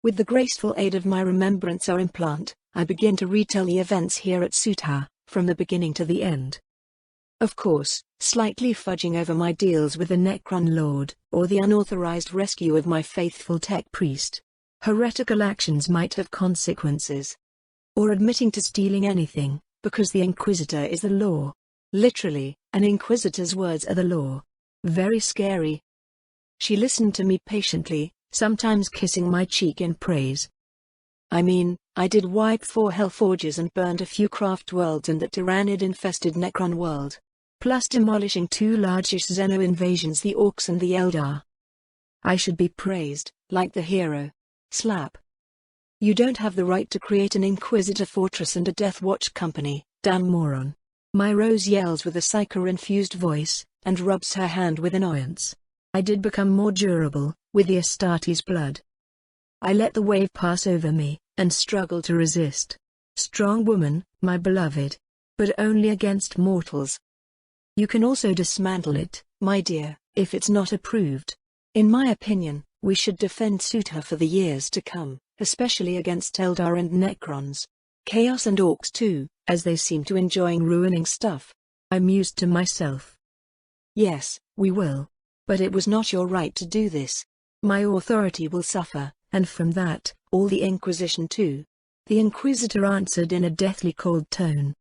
With the graceful aid of my remembrancer implant, I begin to retell the events here at Sutha, from the beginning to the end. Of course, slightly fudging over my deals with the Necron Lord, or the unauthorized rescue of my faithful tech priest. Heretical actions might have consequences. Or admitting to stealing anything, because the Inquisitor is the law. Literally, an Inquisitor's words are the law. Very scary. She listened to me patiently, sometimes kissing my cheek in praise. I mean, I did wipe 4 Hellforges and burned a few craft worlds and that Tyrannid-infested Necron world. Plus demolishing 2 largish Xeno invasions, the Orcs and the Eldar. I should be praised, like the hero. Slap. You don't have the right to create an Inquisitor fortress and a Death Watch company, damn moron. My Rose yells with a psycho-infused voice, and rubs her hand with annoyance. I did become more durable, with the Astartes blood. I let the wave pass over me, and struggle to resist. Strong woman, my beloved. But only against mortals. You can also dismantle it, my dear, if it's not approved. In my opinion, we should defend Sutha for the years to come, especially against Eldar and Necrons. Chaos and Orcs too, as they seem to enjoying ruining stuff. I mused to myself. Yes, we will. But it was not your right to do this. My authority will suffer, and from that, all the Inquisition too. The Inquisitor answered in a deathly cold tone.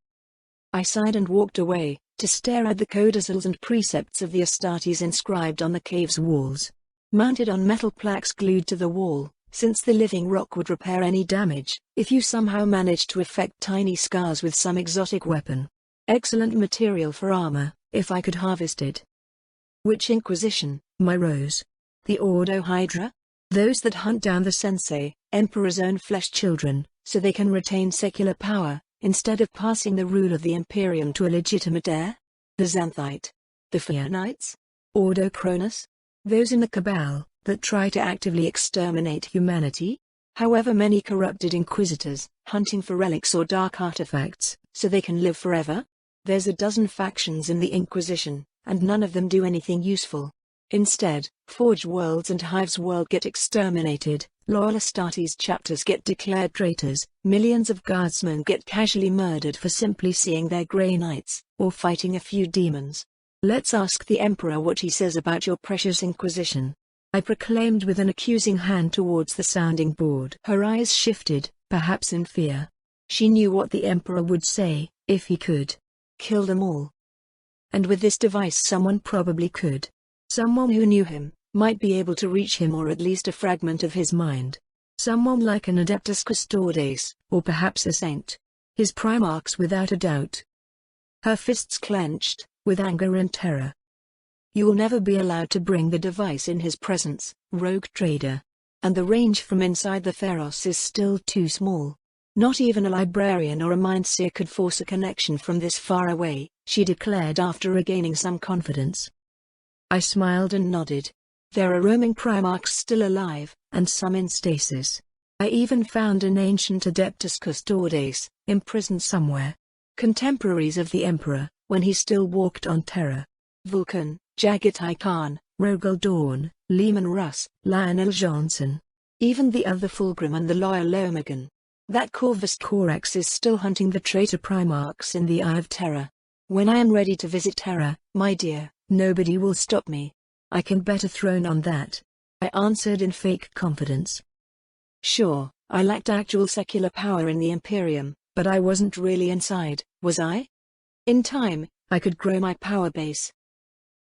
I sighed and walked away, to stare at the codicils and precepts of the Astartes inscribed on the cave's walls. Mounted on metal plaques glued to the wall, since the living rock would repair any damage, if you somehow managed to effect tiny scars with some exotic weapon. Excellent material for armor, if I could harvest it. Which Inquisition, my Rose? The Ordo Hydra? Those that hunt down the Sensei, Emperor's own flesh children, so they can retain secular power, instead of passing the rule of the Imperium to a legitimate heir? The Xanthite? The Phaeonites? Ordo Cronus? Those in the Cabal, that try to actively exterminate humanity? However many corrupted Inquisitors, hunting for relics or dark artifacts, so they can live forever? There's a dozen factions in the Inquisition, and none of them do anything useful. Instead, Forge Worlds and Hive's World get exterminated, loyal Astartes chapters get declared traitors, millions of guardsmen get casually murdered for simply seeing their Grey Knights, or fighting a few demons. Let's ask the Emperor what he says about your precious Inquisition. I proclaimed with an accusing hand towards the sounding board. Her eyes shifted, perhaps in fear. She knew what the Emperor would say, if he could. Kill them all. And with this device someone probably could. Someone who knew him, might be able to reach him or at least a fragment of his mind. Someone like an Adeptus Custodes, or perhaps a saint. His Primarchs without a doubt. Her fists clenched, with anger and terror. You will never be allowed to bring the device in his presence, rogue trader. And the range from inside the Theros is still too small. Not even a librarian or a mindseer could force a connection from this far away, she declared after regaining some confidence. I smiled and nodded. There are roaming Primarchs still alive, and some in stasis. I even found an ancient Adeptus Custodes, imprisoned somewhere. Contemporaries of the Emperor, when he still walked on Terra. Vulcan, Jagatai Khan, Rogel Dawn, Lehman Russ, Lionel Johnson. Even the other Fulgrim and the loyal Omegan. That Corvus Corax is still hunting the traitor Primarchs in the Eye of Terror. When I am ready to visit Terra, my dear, nobody will stop me. I can bet a throne on that. I answered in fake confidence. Sure, I lacked actual secular power in the Imperium, but I wasn't really inside, was I? In time, I could grow my power base.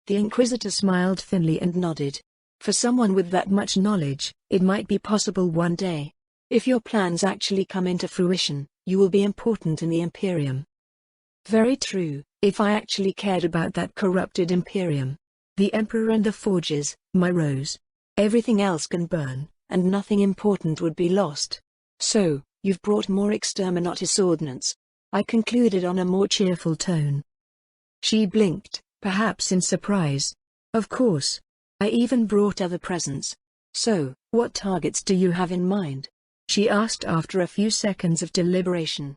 The Inquisitor smiled thinly and nodded. For someone with that much knowledge, it might be possible one day. If your plans actually come into fruition, you will be important in the Imperium. Very true, if I actually cared about that corrupted Imperium. The Emperor and the Forges, my Rose. Everything else can burn, and nothing important would be lost. So, you've brought more exterminatus ordnance. I concluded on a more cheerful tone. She blinked, perhaps in surprise. Of course. I even brought other presents. So, what targets do you have in mind? She asked after a few seconds of deliberation.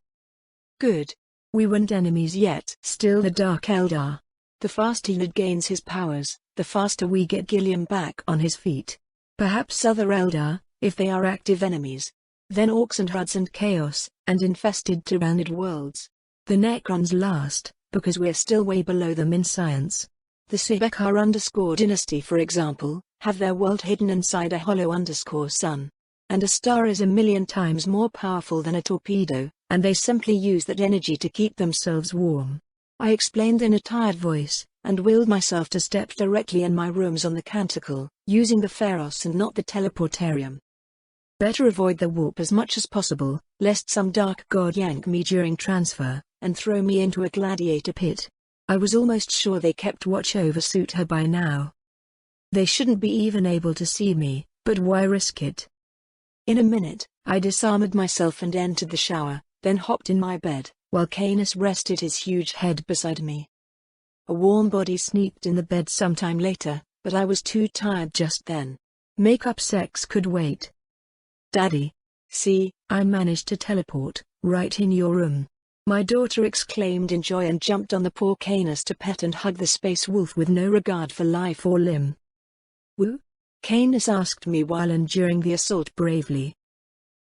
Good. We weren't enemies yet. Still the Dark Eldar. The faster Ned gains his powers, the faster we get Gilliam back on his feet. Perhaps other Eldar, if they are active enemies. Then orcs and Huds and chaos, and infested Tyrannid worlds. The Necrons last, because we're still way below them in science. The Sebekar dynasty, for example, have their world hidden inside a hollow sun. And a star is 1,000,000 times more powerful than a torpedo, and they simply use that energy to keep themselves warm. I explained in a tired voice, and willed myself to step directly in my rooms on the canticle, using the Pharos and not the teleportarium. Better avoid the warp as much as possible, lest some dark god yank me during transfer, and throw me into a gladiator pit. I was almost sure they kept watch over Sutha by now. They shouldn't be even able to see me, but why risk it? In a minute, I disarmored myself and entered the shower, then hopped in my bed, while Canis rested his huge head beside me. A warm body sneaked in the bed sometime later, but I was too tired just then. Make-up sex could wait. Daddy. See, I managed to teleport, right in your room. My daughter exclaimed in joy and jumped on the poor Canis to pet and hug the space wolf with no regard for life or limb. Woo? Canis asked me while enduring the assault bravely.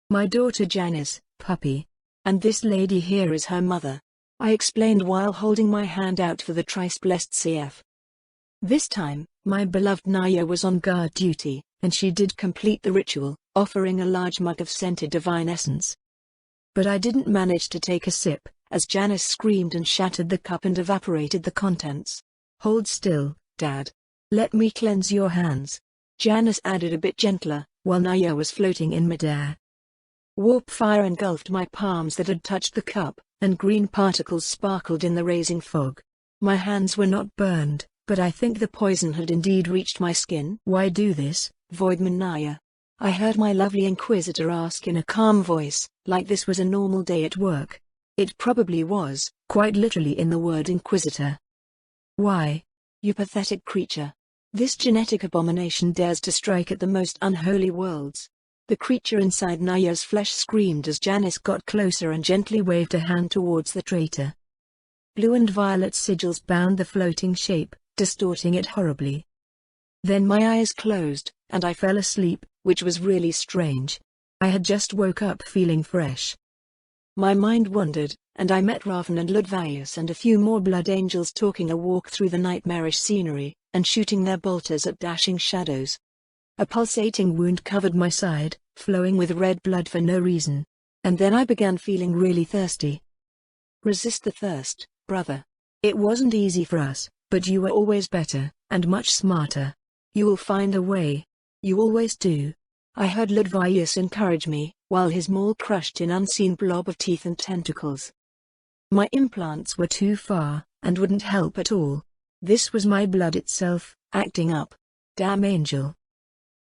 My daughter Janice, puppy. And this lady here is her mother. I explained while holding my hand out for the Thrice-blessed CF. This time, my beloved Naya was on guard duty, and she did complete the ritual, offering a large mug of scented divine essence. But I didn't manage to take a sip, as Janice screamed and shattered the cup and evaporated the contents. Hold still, Dad. Let me cleanse your hands. Janice added a bit gentler, while Naya was floating in midair. Warp fire engulfed my palms that had touched the cup, and green particles sparkled in the raising fog. My hands were not burned, but I think the poison had indeed reached my skin. Why do this, Voidman Naya? I heard my lovely Inquisitor ask in a calm voice, like this was a normal day at work. It probably was, quite literally in the word Inquisitor. Why? You pathetic creature. This genetic abomination dares to strike at the most unholy worlds. The creature inside Naya's flesh screamed as Janice got closer and gently waved a hand towards the traitor. Blue and violet sigils bound the floating shape, distorting it horribly. Then my eyes closed, and I fell asleep, which was really strange. I had just woke up feeling fresh. My mind wandered, and I met Raven and Ludvius and a few more blood angels talking a walk through the nightmarish scenery, and shooting their bolters at dashing shadows. A pulsating wound covered my side, flowing with red blood for no reason. And then I began feeling really thirsty. Resist the thirst, brother. It wasn't easy for us, but you were always better, and much smarter. You will find a way. You always do. I heard Ludvius encourage me, while his maw crushed an unseen blob of teeth and tentacles. My implants were too far, and wouldn't help at all. This was my blood itself, acting up. Damn angel.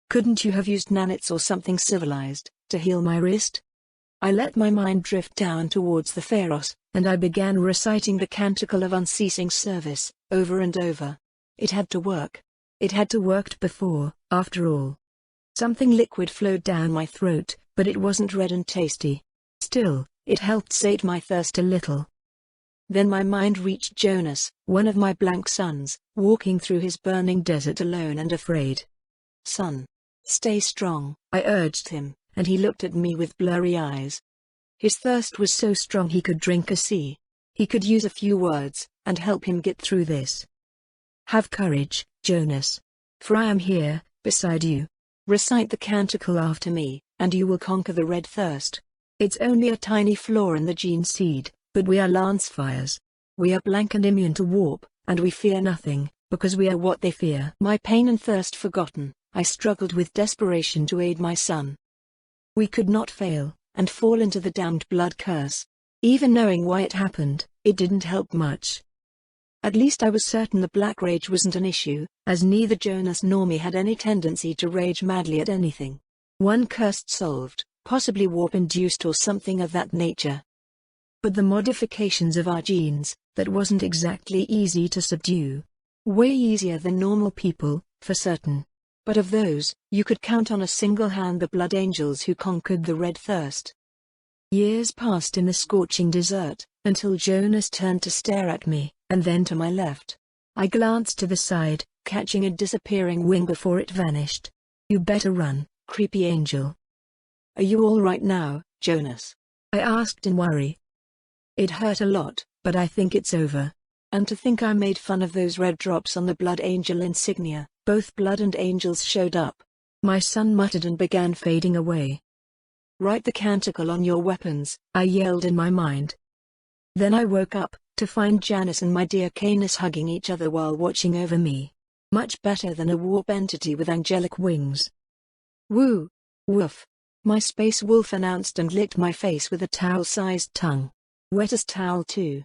Couldn't you have used nanits or something civilized, to heal my wrist? I let my mind drift down towards the Pharos, and I began reciting the canticle of unceasing service, over and over. It had to work. It had to worked before, after all. Something liquid flowed down my throat, but it wasn't red and tasty. Still, it helped sate my thirst a little. Then my mind reached Jonas, one of my blank sons, walking through his burning desert alone and afraid. Son. Stay strong, I urged him, and he looked at me with blurry eyes. His thirst was so strong he could drink a sea. He could use a few words, and help him get through this. Have courage, Jonas. For I am here, beside you. Recite the canticle after me, and you will conquer the red thirst. It's only a tiny flaw in the gene seed, but we are Lancefires. We are blank and immune to warp, and we fear nothing, because we are what they fear. My pain and thirst forgotten, I struggled with desperation to aid my son. We could not fail, and fall into the damned blood curse. Even knowing why it happened, it didn't help much. At least I was certain the black rage wasn't an issue, as neither Jonas nor me had any tendency to rage madly at anything. One curse solved, possibly warp-induced or something of that nature. But the modifications of our genes, that wasn't exactly easy to subdue. Way easier than normal people, for certain. But of those, you could count on a single hand the blood angels who conquered the red thirst. Years passed in the scorching desert, until Jonas turned to stare at me, and then to my left. I glanced to the side, catching a disappearing wing before it vanished. You better run, creepy angel. Are you all right now, Jonas? I asked in worry. It hurt a lot, but I think it's over. And to think I made fun of those red drops on the Blood Angel insignia. Both blood and angels showed up. My son muttered and began fading away. Write the canticle on your weapons, I yelled in my mind. Then I woke up, to find Janice and my dear Canis hugging each other while watching over me. Much better than a warp entity with angelic wings. Woo! Woof! My space wolf announced and licked my face with a towel-sized tongue. Wet as towel too.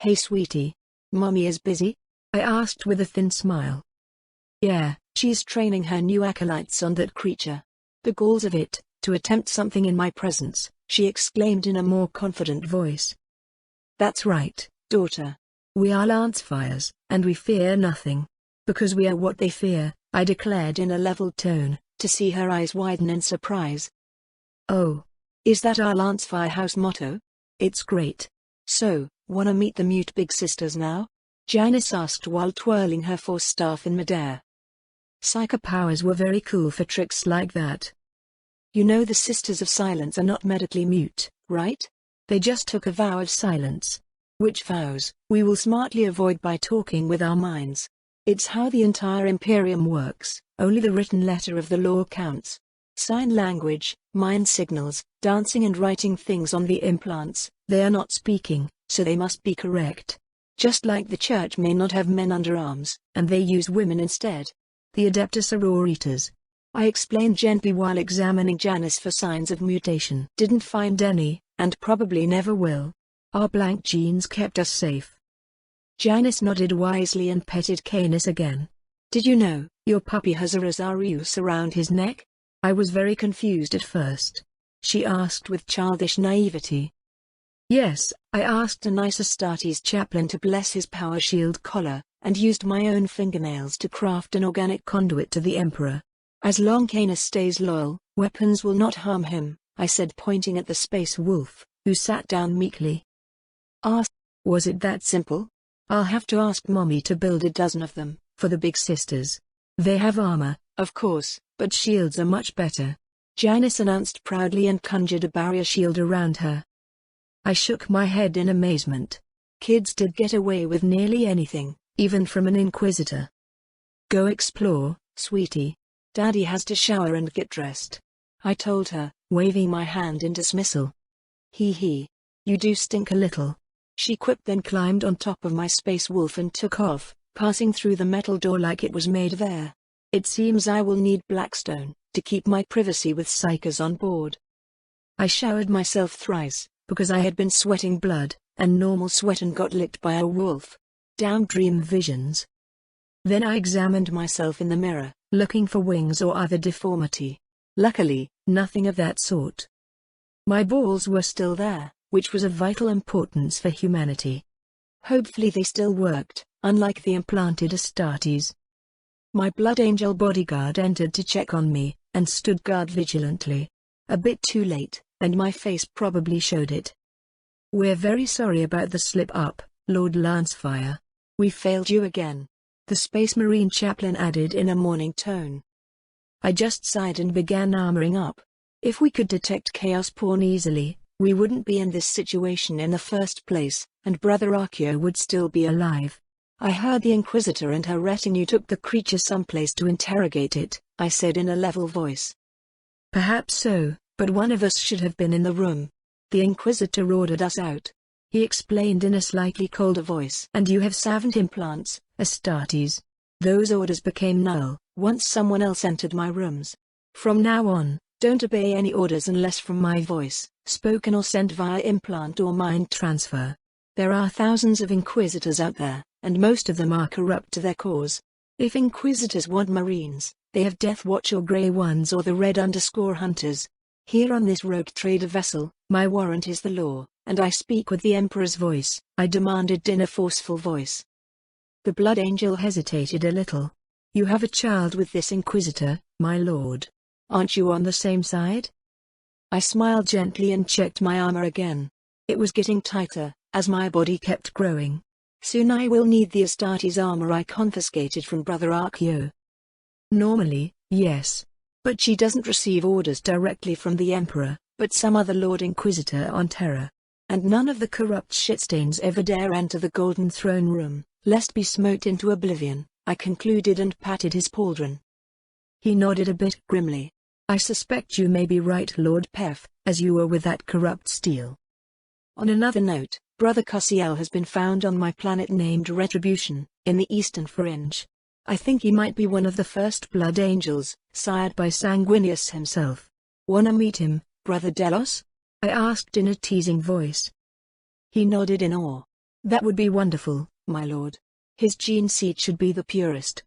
Hey sweetie. Mommy is busy? I asked with a thin smile. Yeah, she's training her new acolytes on that creature. The galls of it, to attempt something in my presence, she exclaimed in a more confident voice. That's right, daughter. We are Lancefires, and we fear nothing. Because we are what they fear, I declared in a level tone, to see her eyes widen in surprise. Oh. Is that our Lancefire house motto? It's great. So, wanna meet the mute big sisters now? Janice asked while twirling her force staff in midair. Psycho powers were very cool for tricks like that. You know the Sisters of Silence are not medically mute, right? They just took a vow of silence. Which vows we will smartly avoid by talking with our minds. It's how the entire Imperium works, only the written letter of the law counts. Sign language, mind signals, dancing and writing things on the implants, they are not speaking, so they must be correct. Just like the church may not have men under arms, and they use women instead. The Adeptus Auroritas. I explained gently while examining Janice for signs of mutation. Didn't find any, and probably never will. Our blank genes kept us safe. Janice nodded wisely and petted Canis again. Did you know, your puppy has a Rosarius around his neck? I was very confused at first. She asked with childish naivety. Yes, I asked a nice Astartes chaplain to bless his power shield collar, and used my own fingernails to craft an organic conduit to the Emperor. As long Canis stays loyal, weapons will not harm him, I said pointing at the space wolf, who sat down meekly. Was it that simple? I'll have to ask Mommy to build a dozen of them, for the big sisters. They have armor, of course, but shields are much better. Janice announced proudly and conjured a barrier shield around her. I shook my head in amazement. Kids did get away with nearly anything, even from an Inquisitor. Go explore, sweetie. Daddy has to shower and get dressed. I told her, waving my hand in dismissal. Hee. You do stink a little. She quipped, then climbed on top of my space wolf and took off, passing through the metal door like it was made of air. It seems I will need Blackstone, to keep my privacy with psychers on board. I showered myself thrice, because I had been sweating blood, and normal sweat and got licked by a wolf. Damn dream visions. Then I examined myself in the mirror, looking for wings or other deformity. Luckily, nothing of that sort. My balls were still there, which was of vital importance for humanity. Hopefully they still worked, unlike the implanted Astartes. My Blood Angel bodyguard entered to check on me, and stood guard vigilantly. A bit too late, and my face probably showed it. We're very sorry about the slip-up, Lord Lancefire. We failed you again. The Space Marine chaplain added in a mourning tone. I just sighed and began armoring up. If we could detect chaos porn easily, we wouldn't be in this situation in the first place, and Brother Archeo would still be alive. I heard the Inquisitor and her retinue took the creature someplace to interrogate it, I said in a level voice. Perhaps so, but one of us should have been in the room. The Inquisitor ordered us out. He explained in a slightly colder voice. And you have savant implants, Astartes. Those orders became null once someone else entered my rooms. From now on, don't obey any orders unless from my voice, spoken or sent via implant or mind transfer. There are thousands of Inquisitors out there, and most of them are corrupt to their cause. If Inquisitors want Marines, they have Death Watch or Grey Ones or the Red_Hunters. Here on this rogue trader vessel, my warrant is the law, and I speak with the Emperor's voice, I demanded in a forceful voice. The Blood Angel hesitated a little. You have a child with this Inquisitor, my lord. Aren't you on the same side? I smiled gently and checked my armor again. It was getting tighter, as my body kept growing. Soon I will need the Astartes armor I confiscated from Brother Archeo. Normally, yes. But she doesn't receive orders directly from the Emperor, but some other Lord Inquisitor on Terra. And none of the corrupt shitstains ever dare enter the Golden Throne Room, lest be smote into oblivion, I concluded and patted his pauldron. He nodded a bit grimly. I suspect you may be right, Lord Pef, as you were with that corrupt steel. On another note, Brother Cassiel has been found on my planet named Retribution, in the Eastern Fringe. I think he might be one of the first Blood Angels, sired by Sanguinius himself. Wanna meet him, Brother Delos? I asked in a teasing voice. He nodded in awe. That would be wonderful, my lord. His gene seed should be the purest.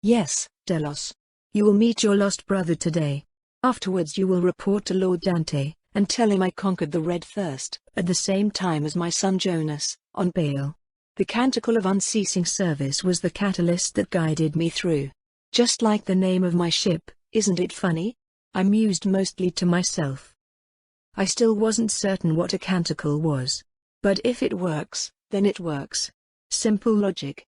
Yes, Delos. You will meet your lost brother today. Afterwards you will report to Lord Dante, and tell him I conquered the Red Thirst, at the same time as my son Jonas, on Baal. The canticle of unceasing service was the catalyst that guided me through. Just like the name of my ship, isn't it funny? I mused mostly to myself. I still wasn't certain what a canticle was. But if it works, then it works. Simple logic.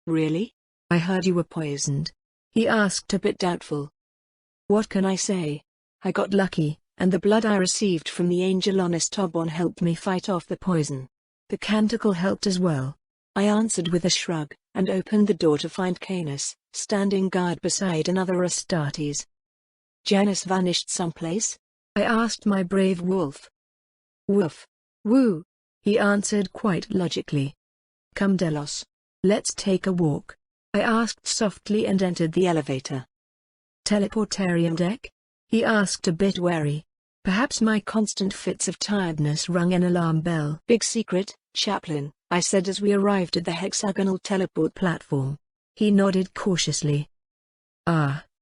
Really? I heard you were poisoned. He asked, a bit doubtful. What can I say? I got lucky, and the blood I received from the angel on Estobon helped me fight off the poison. The canticle helped as well. I answered with a shrug, and opened the door to find Canis, standing guard beside another Astartes. Janus vanished someplace? I asked my brave wolf. Woof. Woo. He answered quite logically. Come Delos. Let's take a walk. I asked softly and entered the elevator. Teleportarium deck? He asked a bit wary. Perhaps my constant fits of tiredness rung an alarm bell. Big secret, Chaplain, I said as we arrived at the hexagonal teleport platform. He nodded cautiously.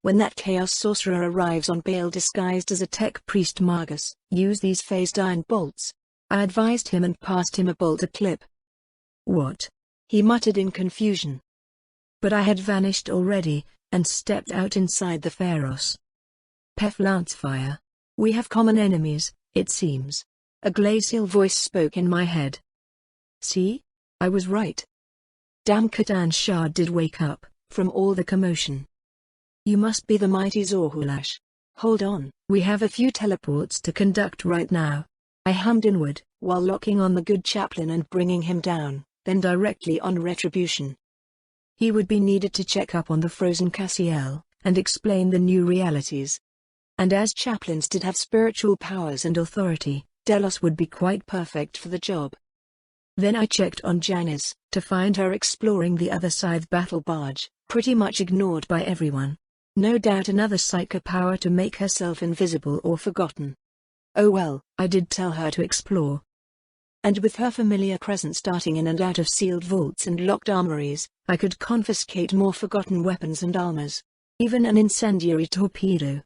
When that Chaos Sorcerer arrives on Baal disguised as a tech priest Magus, use these phased iron bolts. I advised him and passed him a bolter clip. What? He muttered in confusion. But I had vanished already, and stepped out inside the Pharos. Pef Lancefire. We have common enemies, it seems. A glacial voice spoke in my head. See? I was right. Damn Catan Shard did wake up, from all the commotion. You must be the mighty Zorhulash. Hold on, we have a few teleports to conduct right now. I hummed inward, while locking on the good chaplain and bringing him down, then directly on Retribution. He would be needed to check up on the frozen Cassiel, and explain the new realities. And as chaplains did have spiritual powers and authority, Delos would be quite perfect for the job. Then I checked on Janice, to find her exploring the other side battle barge, pretty much ignored by everyone. No doubt another psycho power to make herself invisible or forgotten. Oh well, I did tell her to explore. And with her familiar presence darting in and out of sealed vaults and locked armories, I could confiscate more forgotten weapons and armors. Even an incendiary torpedo.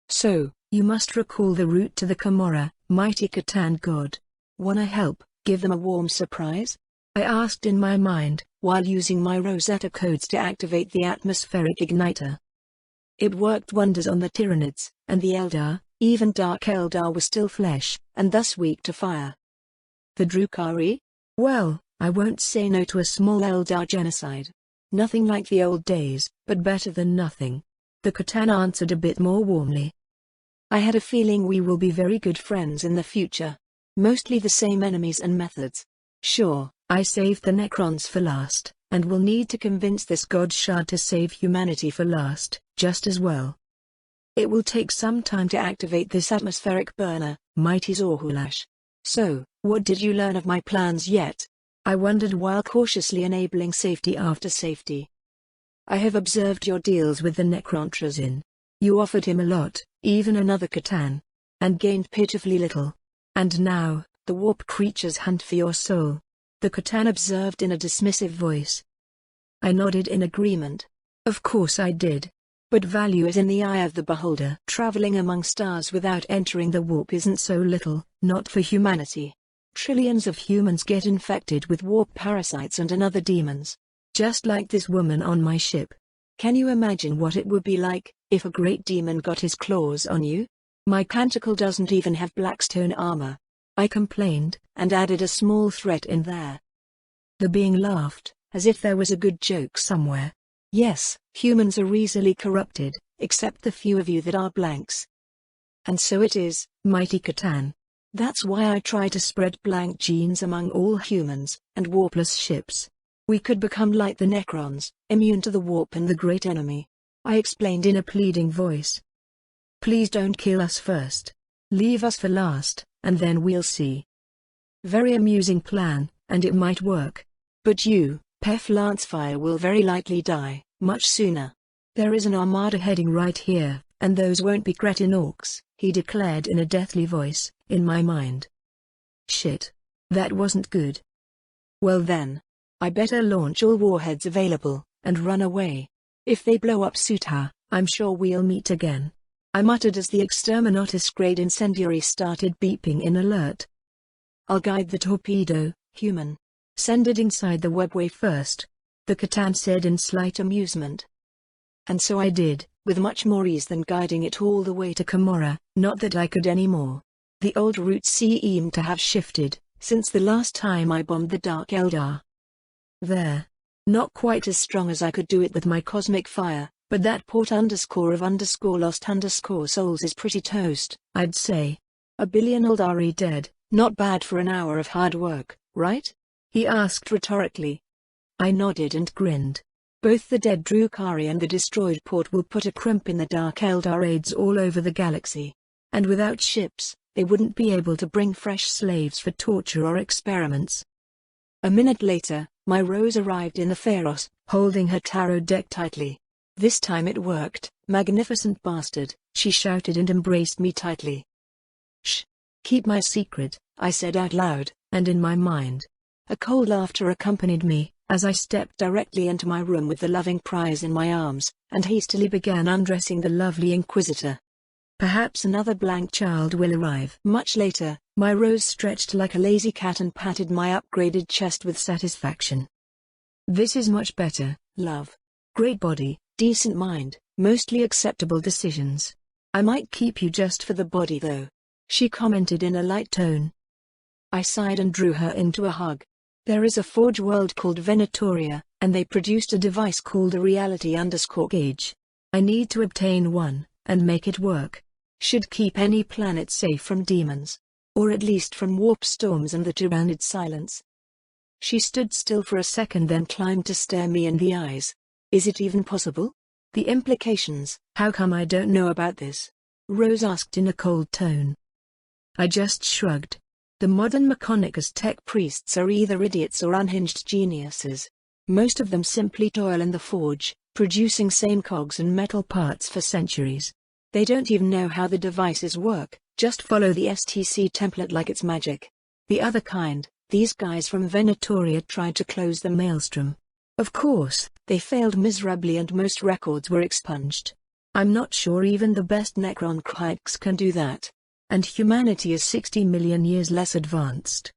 So, you must recall the route to the Camorra, mighty Catan god. Wanna help, give them a warm surprise? I asked in my mind, while using my Rosetta codes to activate the atmospheric igniter. It worked wonders on the Tyranids, and the Eldar. Even Dark Eldar was still flesh, and thus weak to fire. The Drukhari? Well, I won't say no to a small Eldar genocide. Nothing like the old days, but better than nothing. The Catan answered a bit more warmly. I had a feeling we will be very good friends in the future. Mostly the same enemies and methods. Sure, I saved the Necrons for last, and will need to convince this God Shard to save humanity for last, just as well. It will take some time to activate this atmospheric burner, mighty Zorhulash. So, what did you learn of my plans yet? I wondered while cautiously enabling safety after safety. I have observed your deals with the Necrontrazin. You offered him a lot, even another Catan, and gained pitifully little. And now, the warp creatures hunt for your soul. The Catan observed in a dismissive voice. I nodded in agreement. Of course I did. But value is in the eye of the beholder. Traveling among stars without entering the warp isn't so little, not for humanity. Trillions of humans get infected with warp parasites and other demons. Just like this woman on my ship. Can you imagine what it would be like, if a great demon got his claws on you? My canticle doesn't even have blackstone armor. I complained, and added a small threat in there. The being laughed, as if there was a good joke somewhere. Yes, humans are easily corrupted, except the few of you that are blanks. And so it is, mighty Catan. That's why I try to spread blank genes among all humans, and warpless ships. We could become like the Necrons, immune to the warp and the great enemy. I explained in a pleading voice. Please don't kill us first. Leave us for last, and then we'll see. Very amusing plan, and it might work. But you, Pef Lancefire, will very likely die, much sooner. There is an armada heading right here, and those won't be Cretin orcs, he declared in a deathly voice, in my mind. Shit. That wasn't good. Well then. I better launch all warheads available, and run away. If they blow up Sutha, I'm sure we'll meet again. I muttered as the Exterminatus-grade incendiary started beeping in alert. I'll guide the torpedo, human. Send it inside the webway first, the Catan said in slight amusement. And so I did, with much more ease than guiding it all the way to Camorra, not that I could anymore. The old route seemed to have shifted, since the last time I bombed the Dark Eldar. There. Not quite as strong as I could do it with my cosmic fire, but that port _of_lost_souls is pretty toast, I'd say. 1 billion Eldari dead, not bad for an hour of hard work, right? He asked rhetorically. I nodded and grinned. Both the dead Drukhari and the destroyed port will put a crimp in the Dark Eldar raids all over the galaxy. And without ships, they wouldn't be able to bring fresh slaves for torture or experiments. A minute later, my Rose arrived in the Pharos, holding her tarot deck tightly. This time it worked, magnificent bastard, she shouted and embraced me tightly. Shh. Keep my secret, I said out loud, and in my mind. A cold laughter accompanied me, as I stepped directly into my room with the loving prize in my arms, and hastily began undressing the lovely Inquisitor. Perhaps another blank child will arrive. Much later, my Rose stretched like a lazy cat and patted my upgraded chest with satisfaction. This is much better, love. Great body, decent mind, mostly acceptable decisions. I might keep you just for the body though, she commented in a light tone. I sighed and drew her into a hug. There is a forge world called Venatoria, and they produced a device called a reality_gauge. I need to obtain one, and make it work. Should keep any planet safe from demons. Or at least from warp storms and the tyrannid silence. She stood still for a second, then climbed to stare me in the eyes. Is it even possible? The implications. How come I don't know about this? Rose asked in a cold tone. I just shrugged. The modern Mechonicus tech priests are either idiots or unhinged geniuses. Most of them simply toil in the forge, producing same cogs and metal parts for centuries. They don't even know how the devices work, just follow the STC template like it's magic. The other kind, these guys from Venatoria tried to close the maelstrom. Of course, they failed miserably and most records were expunged. I'm not sure even the best Necron Krikes can do that. And humanity is 60 million years less advanced.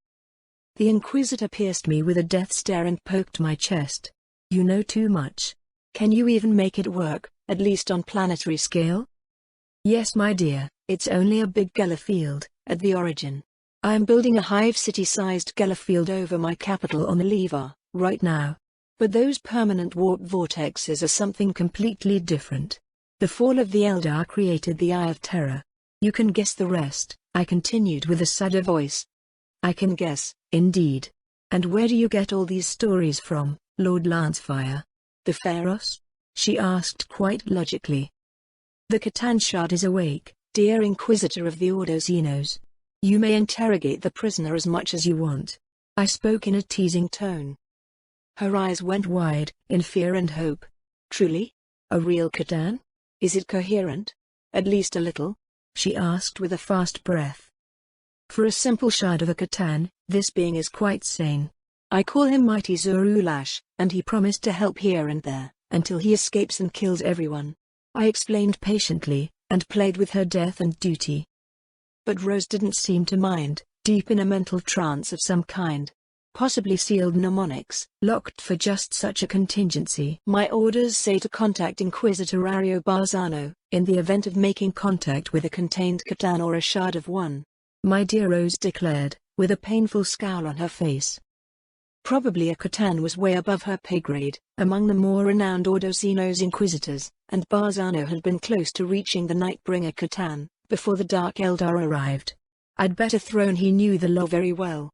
The Inquisitor pierced me with a death stare and poked my chest. You know too much. Can you even make it work, at least on planetary scale? Yes, my dear, it's only a big Gellerfield, at the origin. I am building a hive city-sized Gellerfield over my capital on the Lever, right now. But those permanent warp vortexes are something completely different. The fall of the Eldar created the Eye of Terror. You can guess the rest, I continued with a sadder voice. I can guess, indeed. And where do you get all these stories from, Lord Lancefire? The Pharos? She asked quite logically. The Catan Shard is awake, dear Inquisitor of the Ordo Xenos. You may interrogate the prisoner as much as you want. I spoke in a teasing tone. Her eyes went wide, in fear and hope. Truly? A real Catan? Is it coherent? At least a little? She asked with a fast breath. For a simple shard of a Catan, this being is quite sane. I call him Mighty Zurulash, and he promised to help here and there, until he escapes and kills everyone. I explained patiently, and played with her death and duty. But Rose didn't seem to mind, deep in a mental trance of some kind. Possibly sealed mnemonics, locked for just such a contingency. My orders say to contact Inquisitor Ario Barzano, in the event of making contact with a contained Catan or a shard of one. My dear Rose declared, with a painful scowl on her face. Probably a Catan was way above her pay grade, among the more renowned Ordozino's inquisitors, and Barzano had been close to reaching the Nightbringer Catan, before the Dark Eldar arrived. I'd bet a throne he knew the law very well.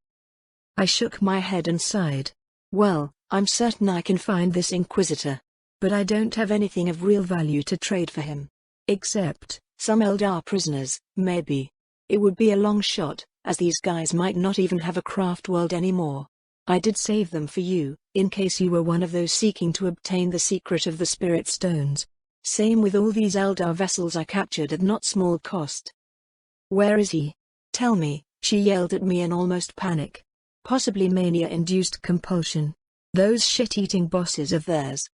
I shook my head and sighed. Well, I'm certain I can find this inquisitor. But I don't have anything of real value to trade for him. Except, some Eldar prisoners, maybe. It would be a long shot, as these guys might not even have a craft world anymore. I did save them for you, in case you were one of those seeking to obtain the secret of the Spirit Stones. Same with all these Eldar vessels I captured at not small cost. Where is he? Tell me, she yelled at me in almost panic. Possibly mania-induced compulsion. Those shit-eating bosses of theirs.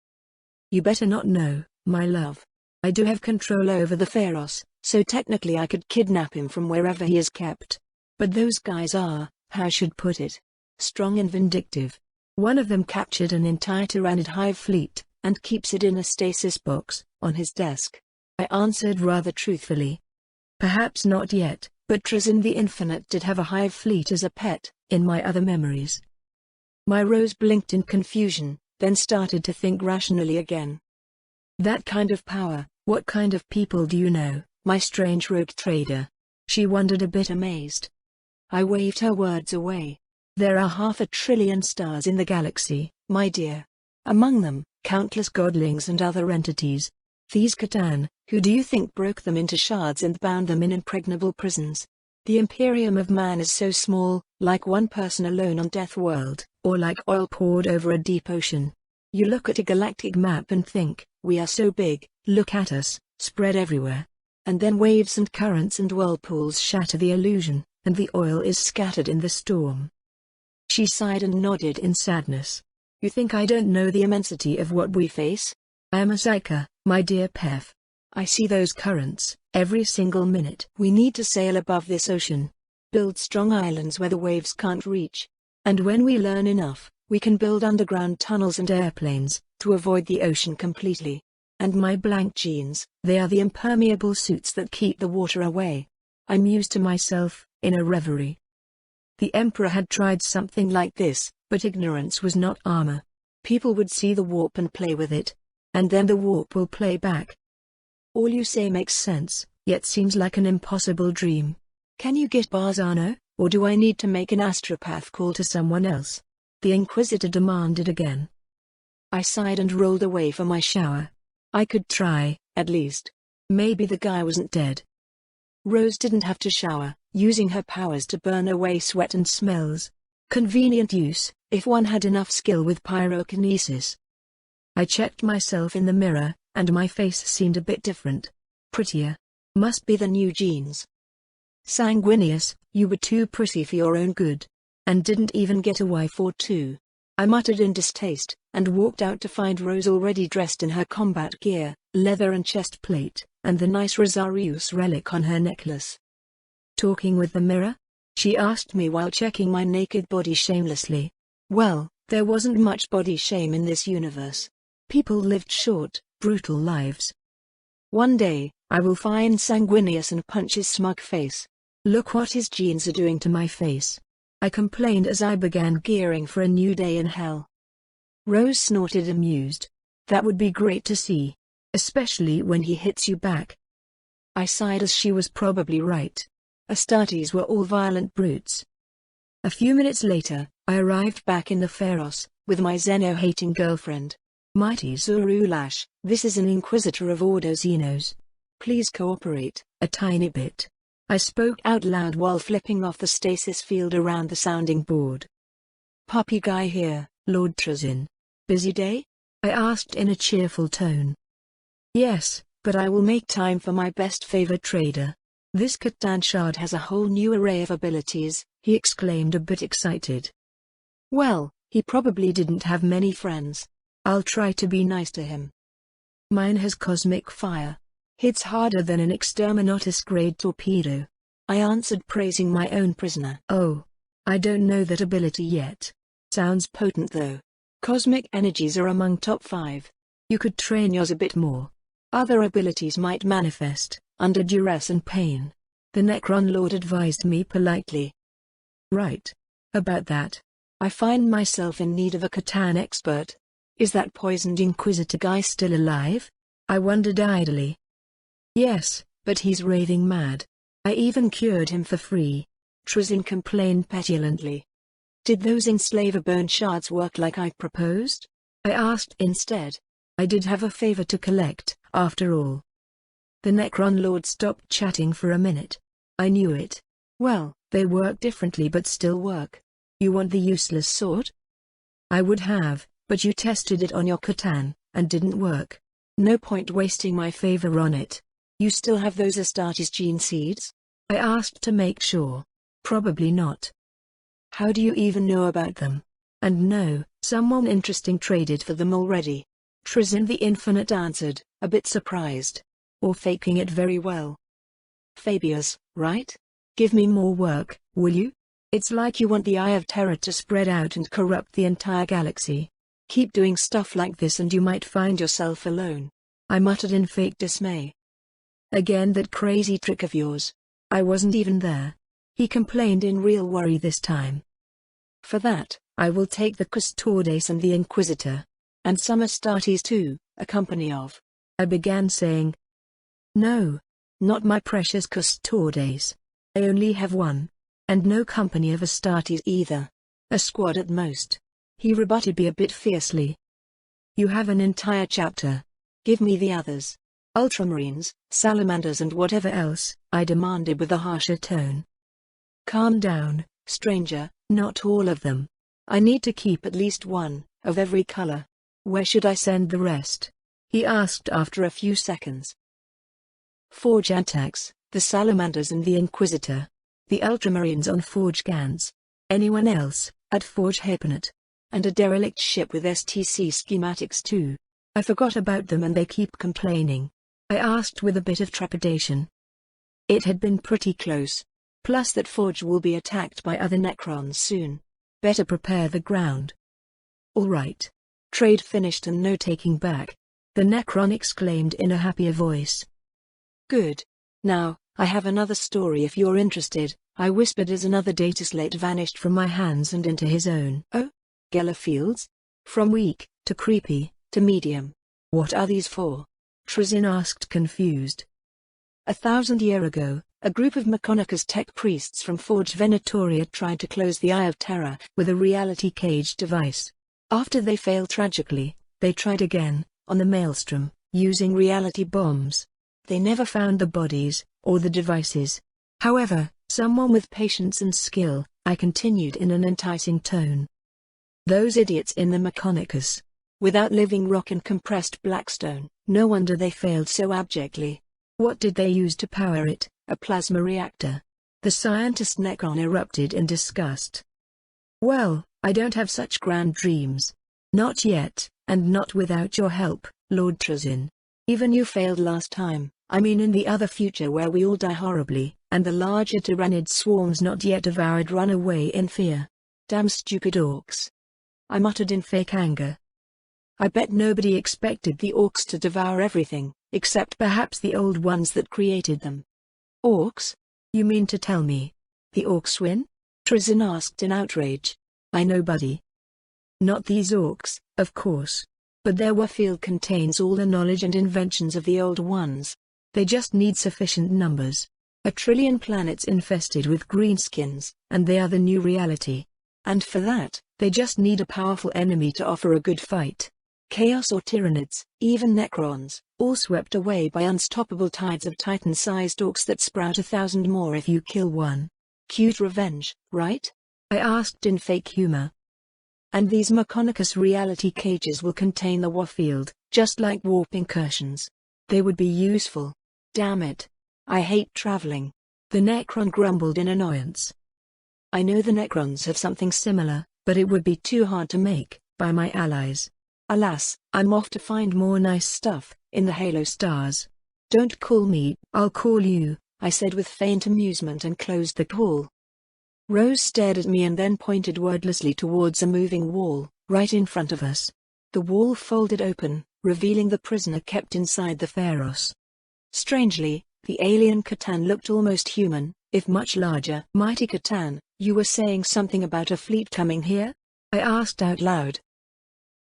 You better not know, my love. I do have control over the Pharos, so technically I could kidnap him from wherever he is kept. But those guys are, how I should put it, strong and vindictive. One of them captured an entire Tyranid hive fleet, and keeps it in a stasis box, on his desk. I answered rather truthfully. Perhaps not yet, but Trazyn the Infinite did have a hive fleet as a pet, in my other memories. My Rose blinked in confusion, then started to think rationally again. That kind of power, what kind of people do you know, my strange rogue trader? She wondered a bit amazed. I waved her words away. There are 500 billion stars in the galaxy, my dear. Among them, countless godlings and other entities. These Catan, who do you think broke them into shards and bound them in impregnable prisons? The Imperium of Man is so small, like one person alone on Death World, or like oil poured over a deep ocean. You look at a galactic map and think, we are so big, look at us, spread everywhere. And then waves and currents and whirlpools shatter the illusion, and the oil is scattered in the storm. She sighed and nodded in sadness. You think I don't know the immensity of what we face? I am a psyker, my dear Pef. I see those currents, every single minute. We need to sail above this ocean. Build strong islands where the waves can't reach. And when we learn enough, we can build underground tunnels and airplanes, to avoid the ocean completely. And my blank jeans, they are the impermeable suits that keep the water away. I mused to myself, in a reverie. The Emperor had tried something like this, but ignorance was not armor. People would see the warp and play with it. And then the warp will play back. All you say makes sense, yet seems like an impossible dream. Can you get Barzano, or do I need to make an astropath call to someone else? The Inquisitor demanded again. I sighed and rolled away for my shower. I could try, at least. Maybe the guy wasn't dead. Rose didn't have to shower, using her powers to burn away sweat and smells. Convenient use, if one had enough skill with pyrokinesis. I checked myself in the mirror, and my face seemed a bit different. Prettier. Must be the new genes. Sanguinius, you were too pretty for your own good. And didn't even get a wife or two. I muttered in distaste, and walked out to find Rose already dressed in her combat gear, leather and chest plate, and the nice Rosarius relic on her necklace. Talking with the mirror? She asked me while checking my naked body shamelessly. Well, there wasn't much body shame in this universe. People lived short, brutal lives. One day, I will find Sanguinius and punch his smug face. Look what his genes are doing to my face. I complained as I began gearing for a new day in hell. Rose snorted amused. That would be great to see. Especially when he hits you back. I sighed as she was probably right. Astartes were all violent brutes. A few minutes later, I arrived back in the Pharos, with my Xeno-hating girlfriend. Mighty Zurulash, this is an Inquisitor of Ordozinos. Please cooperate, a tiny bit. I spoke out loud while flipping off the stasis field around the sounding board. Puppy guy here, Lord Trazyn. Busy day? I asked in a cheerful tone. Yes, but I will make time for my best favored trader. This Catan shard has a whole new array of abilities, he exclaimed a bit excited. Well, he probably didn't have many friends. I'll try to be nice to him. Mine has cosmic fire. Hits harder than an Exterminatus-grade torpedo. I answered, praising my own prisoner. Oh, I don't know that ability yet. Sounds potent though. Cosmic energies are among top 5. You could train yours a bit more. Other abilities might manifest, under duress and pain. The Necron Lord advised me politely. Right. About that. I find myself in need of a Catan expert. Is that poisoned Inquisitor guy still alive? I wondered idly. Yes, but he's raving mad. I even cured him for free. Trizin complained petulantly. Did those enslaver bone shards work like I proposed? I asked instead. I did have a favor to collect, after all. The Necron Lord stopped chatting for a minute. I knew it. Well, they work differently but still work. You want the useless sort? I would have, but you tested it on your Catan, and didn't work. No point wasting my favor on it. You still have those Astartes gene seeds? I asked to make sure. Probably not. How do you even know about them? And no, someone interesting traded for them already. Trizin the Infinite answered, a bit surprised. Or faking it very well. Fabius, right? Give me more work, will you? It's like you want the Eye of Terror to spread out and corrupt the entire galaxy. Keep doing stuff like this and you might find yourself alone. I muttered in fake dismay. Again that crazy trick of yours. I wasn't even there. He complained in real worry this time. For that, I will take the Custodes and the Inquisitor. And some Astartes too, a company of. I began saying. No. Not my precious Custodes. I only have one. And no company of Astartes either. A squad at most. He rebutted me a bit fiercely. You have an entire chapter. Give me the others. Ultramarines, salamanders and whatever else, I demanded with a harsher tone. Calm down, stranger, not all of them. I need to keep at least one, of every color. Where should I send the rest? He asked after a few seconds. Forge Antax, the salamanders and the Inquisitor. The Ultramarines on Forge Gans. Anyone else, at Forge Hypnot. And a derelict ship with STC schematics too. I forgot about them and they keep complaining. I asked with a bit of trepidation. It had been pretty close. Plus that Forge will be attacked by other Necrons soon. Better prepare the ground. All right. Trade finished and no taking back. The Necron exclaimed in a happier voice. Good. Now, I have another story if you're interested, I whispered as another data slate vanished from my hands and into his own. Oh? Geller Fields? From weak, to creepy, to medium. What are these for? Trizin asked confused. 1,000 years ago, a group of Mechonicus tech priests from Forge Venatoria tried to close the Eye of Terror with a reality cage device. After they failed tragically, they tried again, on the Maelstrom, using reality bombs. They never found the bodies, or the devices. However, someone with patience and skill, I continued in an enticing tone. Those idiots in the Mechonicus. Without living rock and compressed blackstone, no wonder they failed so abjectly. What did they use to power it? A plasma reactor. The scientist Necron erupted in disgust. Well, I don't have such grand dreams. Not yet, and not without your help, Lord Trizin. Even you failed last time, I mean in the other future where we all die horribly, and the larger Tyrannid swarms not yet devoured run away in fear. Damn stupid orcs. I muttered in fake anger. I bet nobody expected the orcs to devour everything, except perhaps the old ones that created them. Orcs? You mean to tell me the orcs win? Trizin asked in outrage. I know, buddy. Not these orcs, of course. But their warfield contains all the knowledge and inventions of the old ones. They just need sufficient numbers. 1 trillion planets infested with greenskins, and they are the new reality. And for that, they just need a powerful enemy to offer a good fight. Chaos or Tyrannids, even Necrons, all swept away by unstoppable tides of Titan-sized orcs that sprout 1,000 more if you kill one. Cute revenge, right? I asked in fake humor. And these Mechonicus reality cages will contain the warfield, just like warp incursions. They would be useful. Damn it. I hate traveling. The Necron grumbled in annoyance. I know the Necrons have something similar, but it would be too hard to make, by my allies. Alas, I'm off to find more nice stuff, in the Halo stars. Don't call me, I'll call you, I said with faint amusement and closed the call. Rose stared at me and then pointed wordlessly towards a moving wall, right in front of us. The wall folded open, revealing the prisoner kept inside the Pharos. Strangely, the alien Catan looked almost human, if much larger. Mighty Catan, you were saying something about a fleet coming here? I asked out loud.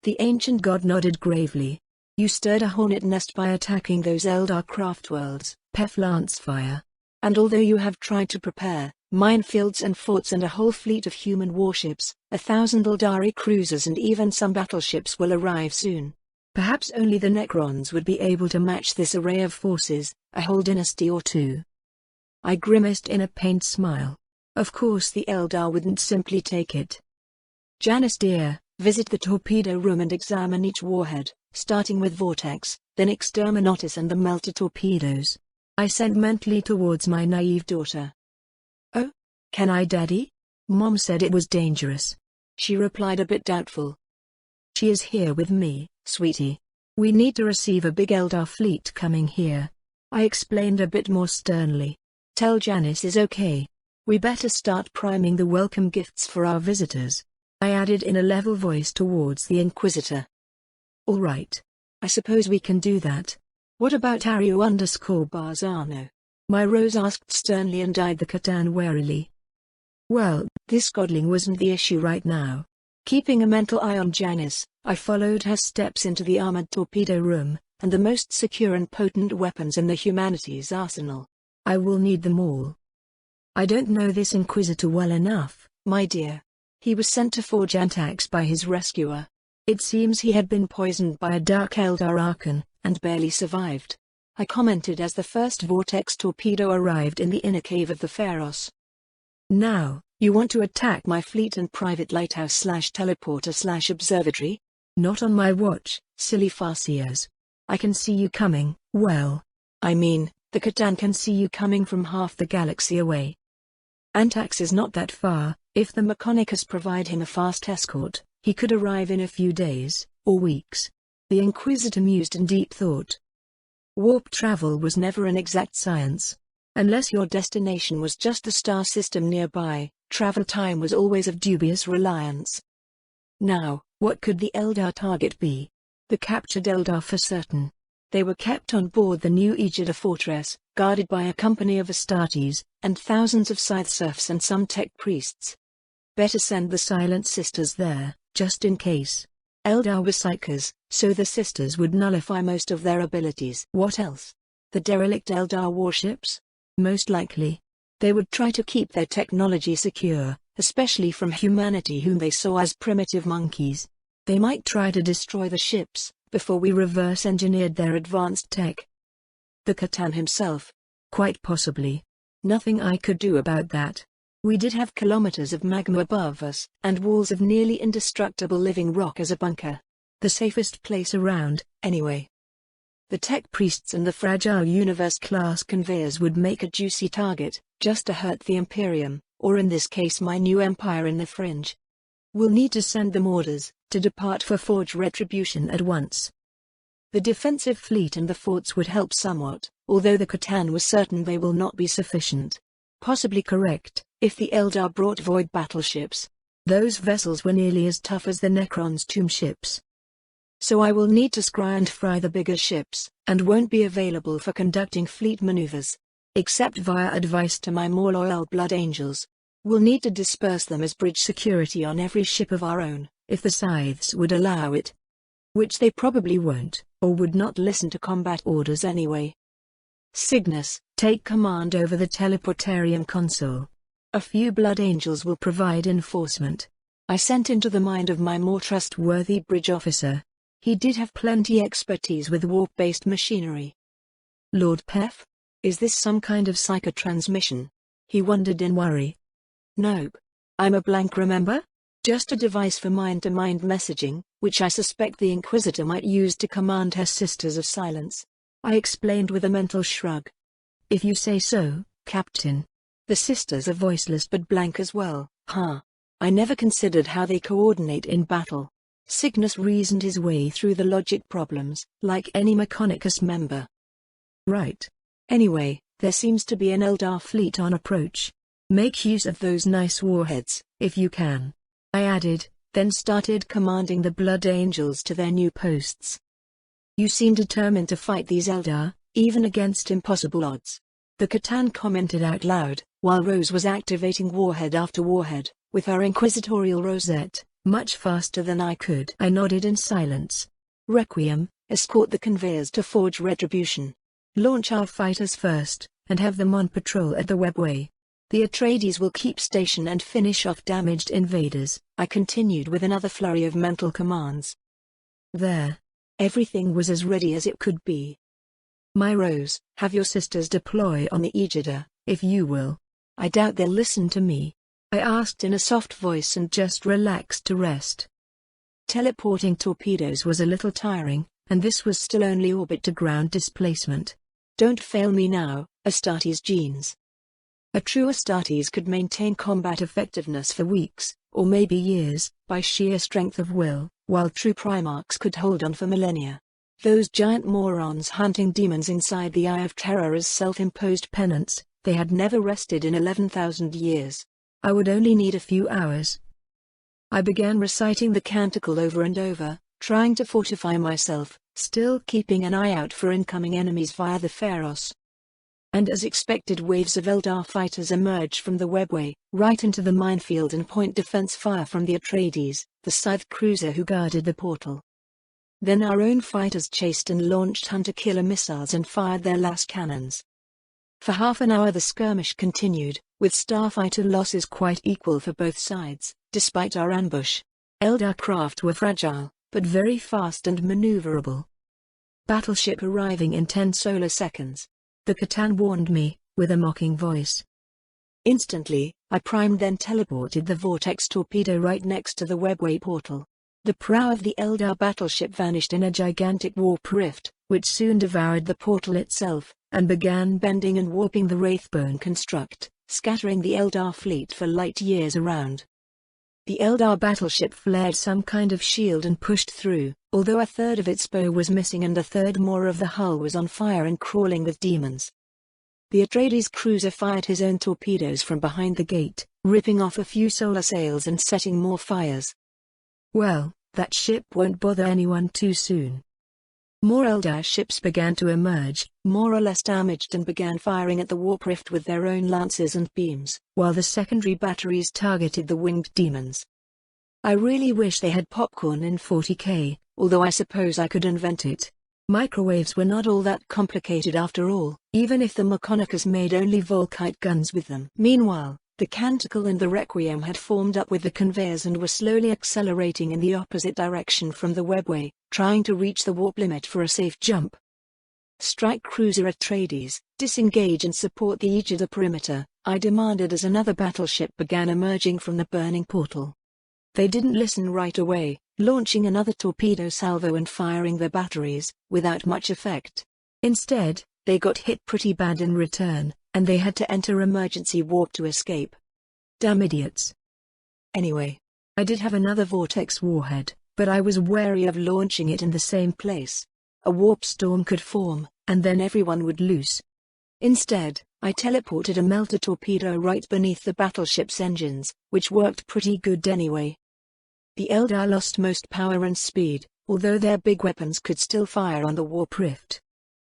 The ancient god nodded gravely. You stirred a hornet nest by attacking those Eldar craft worlds, Pef Lancefire. And although you have tried to prepare minefields and forts and a whole fleet of human warships, 1,000 Eldari cruisers and even some battleships will arrive soon. Perhaps only the Necrons would be able to match this array of forces, a whole dynasty or two. I grimaced in a pained smile. Of course the Eldar wouldn't simply take it. Janice dear, visit the torpedo room and examine each warhead, starting with Vortex, then Exterminatus and the melter torpedoes. I said mentally towards my naive daughter. Oh? Can I, Daddy? Mom said it was dangerous. She replied a bit doubtful. She is here with me, sweetie. We need to receive a big Eldar fleet coming here. I explained a bit more sternly. Tell Janice is okay. We better start priming the welcome gifts for our visitors. I added in a level voice towards the Inquisitor. All right. I suppose we can do that. What about Ario_Barzano? My Rose asked sternly and eyed the Catan warily. Well, this godling wasn't the issue right now. Keeping a mental eye on Janice, I followed her steps into the armored torpedo room, and the most secure and potent weapons in the humanities arsenal. I will need them all. I don't know this Inquisitor well enough, my dear. He was sent to forge Antax by his rescuer. It seems he had been poisoned by a Dark Eldar Archon, and barely survived. I commented as the first Vortex torpedo arrived in the inner cave of the Pharos. Now, you want to attack my fleet and private lighthouse/teleporter/observatory? Not on my watch, silly farciers. I can see you coming, well. I mean, the Catan can see you coming from half the galaxy away. Antax is not that far. If the Mechanicus provide him a fast escort, he could arrive in a few days, or weeks. The Inquisitor mused in deep thought. Warp travel was never an exact science. Unless your destination was just the star system nearby, travel time was always of dubious reliance. Now, what could the Eldar target be? The captured Eldar for certain. They were kept on board the New Egida fortress, guarded by a company of Astartes, and thousands of scythe serfs and some tech priests. Better send the Silent Sisters there, just in case. Eldar were psychers, so the sisters would nullify most of their abilities. What else? The derelict Eldar warships? Most likely. They would try to keep their technology secure, especially from humanity whom they saw as primitive monkeys. They might try to destroy the ships, before we reverse engineered their advanced tech. The Catan himself? Quite possibly. Nothing I could do about that. We did have kilometers of magma above us, and walls of nearly indestructible living rock as a bunker. The safest place around, anyway. The tech priests and the fragile universe-class conveyors would make a juicy target, just to hurt the Imperium, or in this case my new empire in the fringe. We'll need to send them orders, to depart for Forge Retribution at once. The defensive fleet and the forts would help somewhat, although the Catan was certain they will not be sufficient. Possibly correct, if the Eldar brought void battleships. Those vessels were nearly as tough as the Necrons' tomb ships. So I will need to scry and fry the bigger ships, and won't be available for conducting fleet maneuvers. Except via advice to my more loyal Blood Angels. We'll need to disperse them as bridge security on every ship of our own, if the Scythes would allow it. Which they probably won't, or would not listen to combat orders anyway. Cygnus, take command over the Teleportarium console. A few Blood Angels will provide enforcement. I sent into the mind of my more trustworthy bridge officer. He did have plenty expertise with warp-based machinery. Lord Pef? Is this some kind of psychotransmission? He wondered in worry. Nope. I'm a blank, remember? Just a device for mind-to-mind messaging, which I suspect the Inquisitor might use to command her Sisters of Silence. I explained with a mental shrug. If you say so, Captain. The sisters are voiceless but blank as well, huh? I never considered how they coordinate in battle. Cygnus reasoned his way through the logic problems, like any Mechanicus member. Right. Anyway, there seems to be an Eldar fleet on approach. Make use of those nice warheads, if you can. I added, then started commanding the Blood Angels to their new posts. You seem determined to fight these Eldar, even against impossible odds. The Catan commented out loud, while Rose was activating warhead after warhead, with her inquisitorial rosette, much faster than I could. I nodded in silence. Requiem, escort the conveyors to Forge Retribution. Launch our fighters first, and have them on patrol at the webway. The Atreides will keep station and finish off damaged invaders, I continued with another flurry of mental commands. There. Everything was as ready as it could be. My Rose, have your sisters deploy on the Aegida, if you will. I doubt they'll listen to me. I asked in a soft voice and just relaxed to rest. Teleporting torpedoes was a little tiring, and this was still only orbit-to-ground displacement. Don't fail me now, Astartes genes. A true Astartes could maintain combat effectiveness for weeks, or maybe years, by sheer strength of will, while true Primarchs could hold on for millennia. Those giant morons hunting demons inside the Eye of Terror as self-imposed penance, they had never rested in 11,000 years. I would only need a few hours. I began reciting the canticle over and over, trying to fortify myself, still keeping an eye out for incoming enemies via the Pharos. And as expected, waves of Eldar fighters emerged from the webway, right into the minefield and point defense fire from the Atreides, the scythe cruiser who guarded the portal. Then our own fighters chased and launched hunter-killer missiles and fired their last cannons. For half an hour the skirmish continued, with starfighter losses quite equal for both sides, despite our ambush. Eldar craft were fragile, but very fast and maneuverable. Battleship arriving in 10 solar seconds. The C'tan warned me, with a mocking voice. Instantly, I primed then teleported the vortex torpedo right next to the webway portal. The prow of the Eldar battleship vanished in a gigantic warp rift, which soon devoured the portal itself, and began bending and warping the Wraithbone construct, scattering the Eldar fleet for light years around. The Eldar battleship flared some kind of shield and pushed through, although a third of its bow was missing and a third more of the hull was on fire and crawling with demons. The Atreides cruiser fired his own torpedoes from behind the gate, ripping off a few solar sails and setting more fires. Well, that ship won't bother anyone too soon. More Eldar ships began to emerge, more or less damaged, and began firing at the warp rift with their own lances and beams, while the secondary batteries targeted the winged demons. I really wish they had popcorn in 40k, although I suppose I could invent it. Microwaves were not all that complicated after all, even if the Mechanicus made only Volkite guns with them. Meanwhile, the Canticle and the Requiem had formed up with the conveyors and were slowly accelerating in the opposite direction from the webway, trying to reach the warp limit for a safe jump. Strike cruiser Atreides, disengage and support the Aegida perimeter, I demanded as another battleship began emerging from the burning portal. They didn't listen right away, launching another torpedo salvo and firing their batteries, without much effect. Instead, they got hit pretty bad in return, and they had to enter emergency warp to escape. Damn idiots. Anyway, I did have another vortex warhead, but I was wary of launching it in the same place. A warp storm could form, and then everyone would lose. Instead, I teleported a melter torpedo right beneath the battleship's engines, which worked pretty good anyway. The Eldar lost most power and speed, although their big weapons could still fire on the warp rift.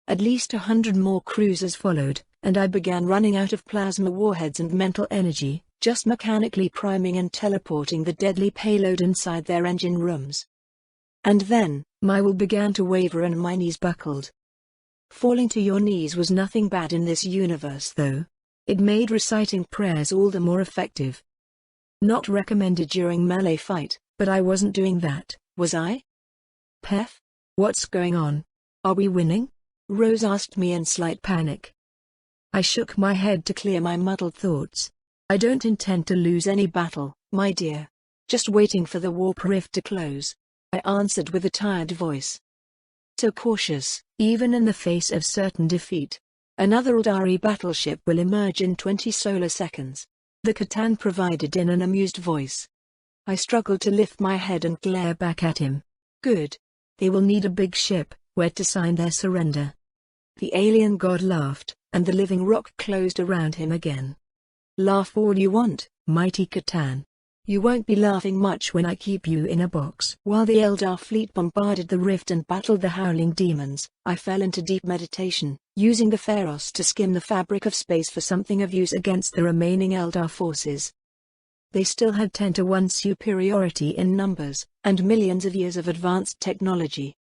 At least 100 more cruisers followed, and I began running out of plasma warheads and mental energy, just mechanically priming and teleporting the deadly payload inside their engine rooms. And then, my will began to waver and my knees buckled. Falling to your knees was nothing bad in this universe though. It made reciting prayers all the more effective. Not recommended during melee fight, but I wasn't doing that, was I? Pef? What's going on? Are we winning? Rose asked me in slight panic. I shook my head to clear my muddled thoughts. I don't intend to lose any battle, my dear. Just waiting for the warp rift to close, I answered with a tired voice. So cautious, even in the face of certain defeat. Another Eldari battleship will emerge in 20 solar seconds. The C'tan provided in an amused voice. I struggled to lift my head and glare back at him. Good. They will need a big ship, where to sign their surrender. The alien god laughed, and the living rock closed around him again. Laugh all you want, mighty C'tan. You won't be laughing much when I keep you in a box. While the Eldar fleet bombarded the rift and battled the howling demons, I fell into deep meditation, using the Pharos to skim the fabric of space for something of use against the remaining Eldar forces. They still had 10 to 1 superiority in numbers, and millions of years of advanced technology.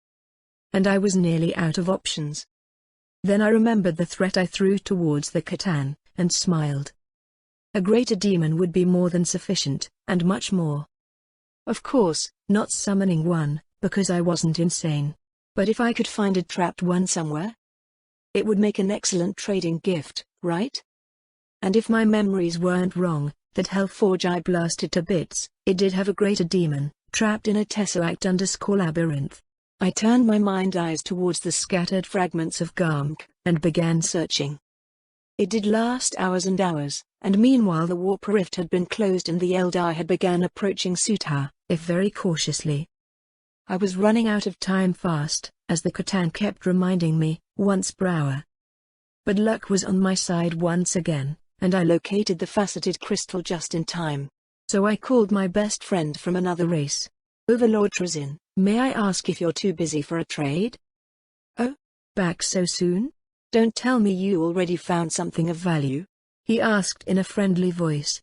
And I was nearly out of options. Then I remembered the threat I threw towards the Catan, and smiled. A greater demon would be more than sufficient, and much more. Of course, not summoning one, because I wasn't insane. But if I could find a trapped one somewhere? It would make an excellent trading gift, right? And if my memories weren't wrong, that Hellforge I blasted to bits, it did have a greater demon, trapped in a tesseract_labyrinth. I turned my mind eyes towards the scattered fragments of Garmk, and began searching. It did last hours and hours, and meanwhile the warp rift had been closed and the Eldar had begun approaching Sutha, if very cautiously. I was running out of time fast, as the Catan kept reminding me, once per hour. But luck was on my side once again, and I located the faceted crystal just in time. So I called my best friend from another race. Overlord Trazin, may I ask if you're too busy for a trade? Oh? Back so soon? Don't tell me you already found something of value? He asked in a friendly voice.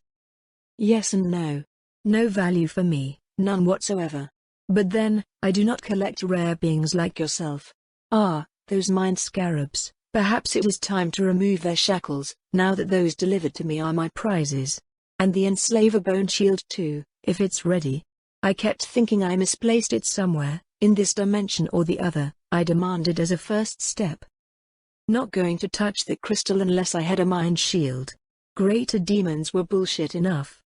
Yes and no. No value for me, none whatsoever. But then, I do not collect rare beings like yourself. Ah, those mind scarabs, perhaps it is time to remove their shackles, now that those delivered to me are my prizes. And the enslaver bone shield too, if it's ready. I kept thinking I misplaced it somewhere, in this dimension or the other, I demanded as a first step. Not going to touch the crystal unless I had a mind shield. Greater demons were bullshit enough.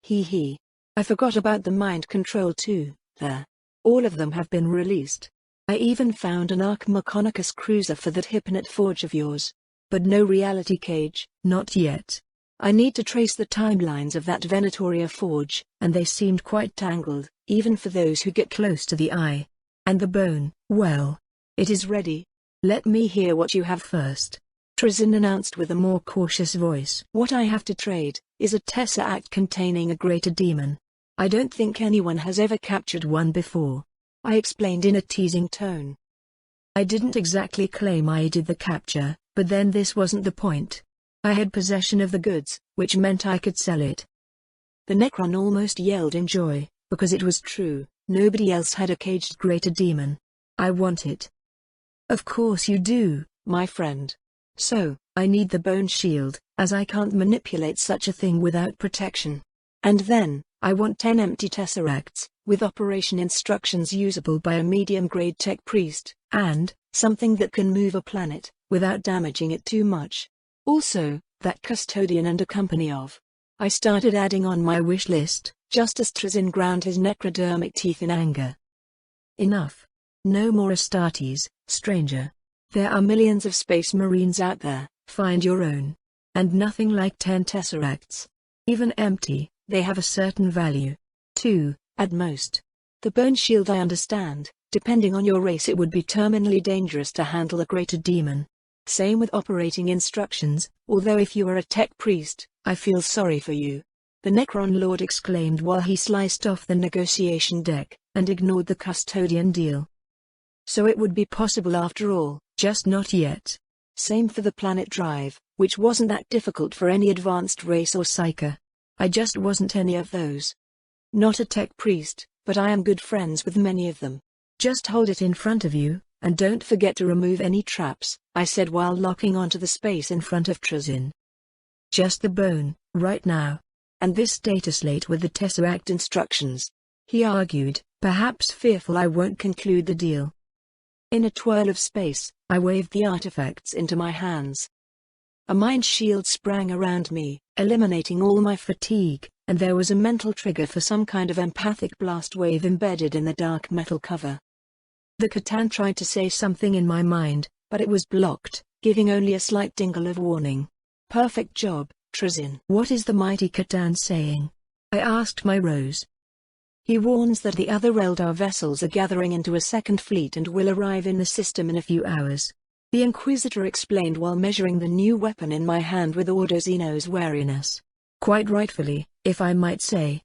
Hee. I forgot about the mind control too, there. All of them have been released. I even found an Arc Mechanicus cruiser for that Hypnot forge of yours. But no reality cage, not yet. I need to trace the timelines of that Venatoria forge, and they seemed quite tangled, even for those who get close to the eye. And the bone, well, it is ready. Let me hear what you have first. Trazin announced with a more cautious voice. What I have to trade, is a tesseract containing a greater demon. I don't think anyone has ever captured one before. I explained in a teasing tone. I didn't exactly claim I did the capture, but then this wasn't the point. I had possession of the goods, which meant I could sell it. The Necron almost yelled in joy, because it was true, nobody else had a caged greater demon. I want it. Of course you do, my friend. So, I need the bone shield, as I can't manipulate such a thing without protection. And then, I want 10 empty tesseracts, with operation instructions usable by a medium-grade tech priest, and something that can move a planet, without damaging it too much. Also, that custodian and a company of. I started adding on my wish list, just as Trazin ground his necrodermic teeth in anger. Enough. No more Astartes, stranger. There are millions of space marines out there, find your own. And nothing like 10 tesseracts. Even empty, they have a certain value. 2, at most. The bone shield I understand, depending on your race it would be terminally dangerous to handle a greater demon. Same with operating instructions, although if you are a tech priest, I feel sorry for you. The Necron Lord exclaimed while he sliced off the negotiation deck, and ignored the custodian deal. So it would be possible after all, just not yet. Same for the planet drive, which wasn't that difficult for any advanced race or psyker. I just wasn't any of those. Not a tech priest, but I am good friends with many of them. Just hold it in front of you, and don't forget to remove any traps, I said while locking onto the space in front of Trazin. Just the bone, right now. And this data slate with the Tesseract instructions. He argued, perhaps fearful I won't conclude the deal. In a twirl of space, I waved the artifacts into my hands. A mind shield sprang around me, eliminating all my fatigue, and there was a mental trigger for some kind of empathic blast wave embedded in the dark metal cover. The Catan tried to say something in my mind, but it was blocked, giving only a slight dingle of warning. Perfect job, Trazin. What is the mighty Catan saying? I asked my Rose. He warns that the other Eldar vessels are gathering into a second fleet and will arrive in the system in a few hours. The Inquisitor explained while measuring the new weapon in my hand with Ordo Zeno's wariness. Quite rightfully, if I might say.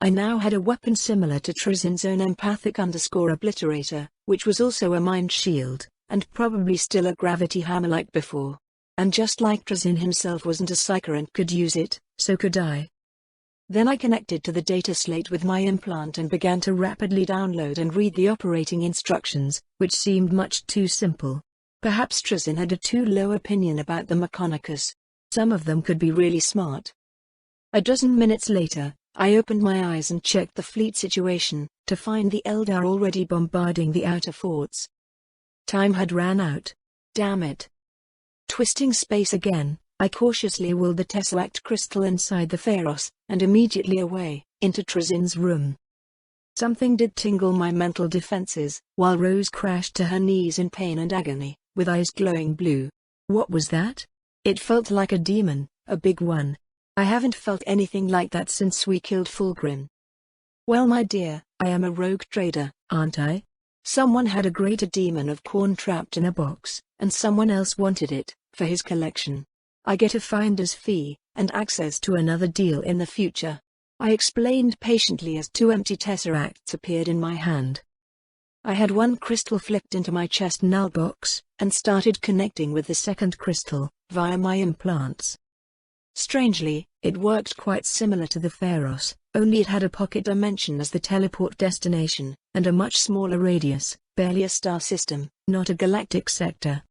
I now had a weapon similar to Trazin's own empathic _obliterator, which was also a mind shield, and probably still a gravity hammer like before. And just like Trazin himself wasn't a psyker and could use it, so could I. Then I connected to the data slate with my implant and began to rapidly download and read the operating instructions, which seemed much too simple. Perhaps Trizin had a too low opinion about the Mechanicus. Some of them could be really smart. A dozen minutes later, I opened my eyes and checked the fleet situation, to find the Eldar already bombarding the outer forts. Time had ran out. Damn it. Twisting space again, I cautiously wheeled the Tesseract crystal inside the Pharos, and immediately away, into Trizin's room. Something did tingle my mental defenses, while Rose crashed to her knees in pain and agony, with eyes glowing blue. What was that? It felt like a demon, a big one. I haven't felt anything like that since we killed Fulgrim. Well, my dear, I am a rogue trader, aren't I? Someone had a greater demon of corn trapped in a box, and someone else wanted it, for his collection. I get a finder's fee, and access to another deal in the future. I explained patiently as 2 empty tesseracts appeared in my hand. I had one crystal flipped into my chest null box, and started connecting with the second crystal, via my implants. Strangely, it worked quite similar to the Pharos, only it had a pocket dimension as the teleport destination, and a much smaller radius, barely a star system, not a galactic sector.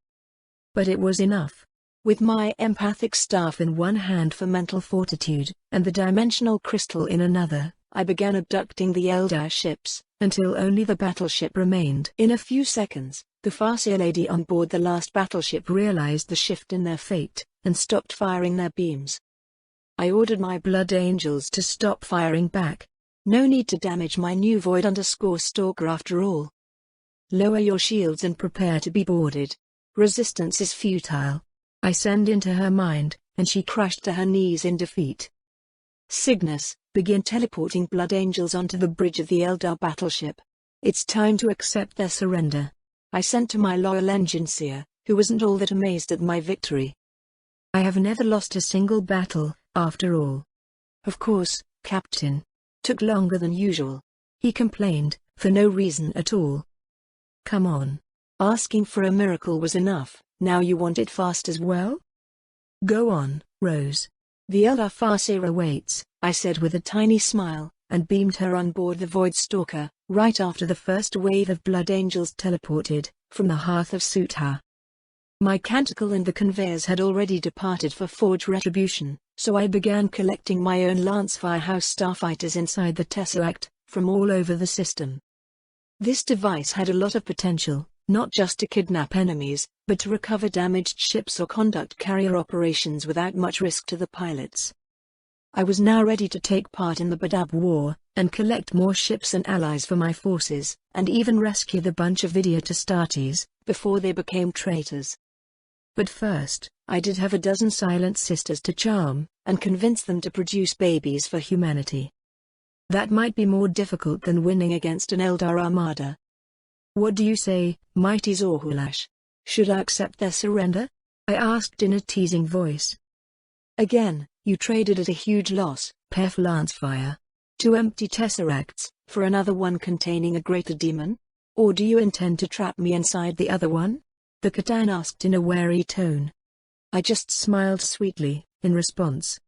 But it was enough. With my empathic staff in one hand for mental fortitude, and the dimensional crystal in another, I began abducting the Eldar ships, until only the battleship remained. In a few seconds, the Farseer lady on board the last battleship realized the shift in their fate, and stopped firing their beams. I ordered my Blood Angels to stop firing back. No need to damage my new Void_Stalker after all. Lower your shields and prepare to be boarded. Resistance is futile. I send into her mind, and she crashed to her knees in defeat. Cygnus, begin teleporting Blood Angels onto the bridge of the Eldar battleship. It's time to accept their surrender. I sent to my loyal engine seer, who wasn't all that amazed at my victory. I have never lost a single battle, after all. Of course, Captain. Took longer than usual. He complained, for no reason at all. Come on. Asking for a miracle was enough, now you want it fast as well? Go on, Rose. The Eldar Farseer awaits, I said with a tiny smile, and beamed her on board the Void Stalker, right after the first wave of Blood Angels teleported, from the hearth of Sutha. My canticle and the conveyors had already departed for Forge Retribution, so I began collecting my own Lance Firehouse starfighters inside the Tesseract, from all over the system. This device had a lot of potential, not just to kidnap enemies, but to recover damaged ships or conduct carrier operations without much risk to the pilots. I was now ready to take part in the Badab War, and collect more ships and allies for my forces, and even rescue the bunch of Vidyastartes, before they became traitors. But first, I did have a dozen Silent Sisters to charm, and convince them to produce babies for humanity. That might be more difficult than winning against an Eldar armada. What do you say, mighty Zorhulash? Should I accept their surrender? I asked in a teasing voice. Again, you traded at a huge loss, Pef Lancefire. 2 empty tesseracts, for another one containing a greater demon? Or do you intend to trap me inside the other one? The Khatan asked in a wary tone. I just smiled sweetly, in response.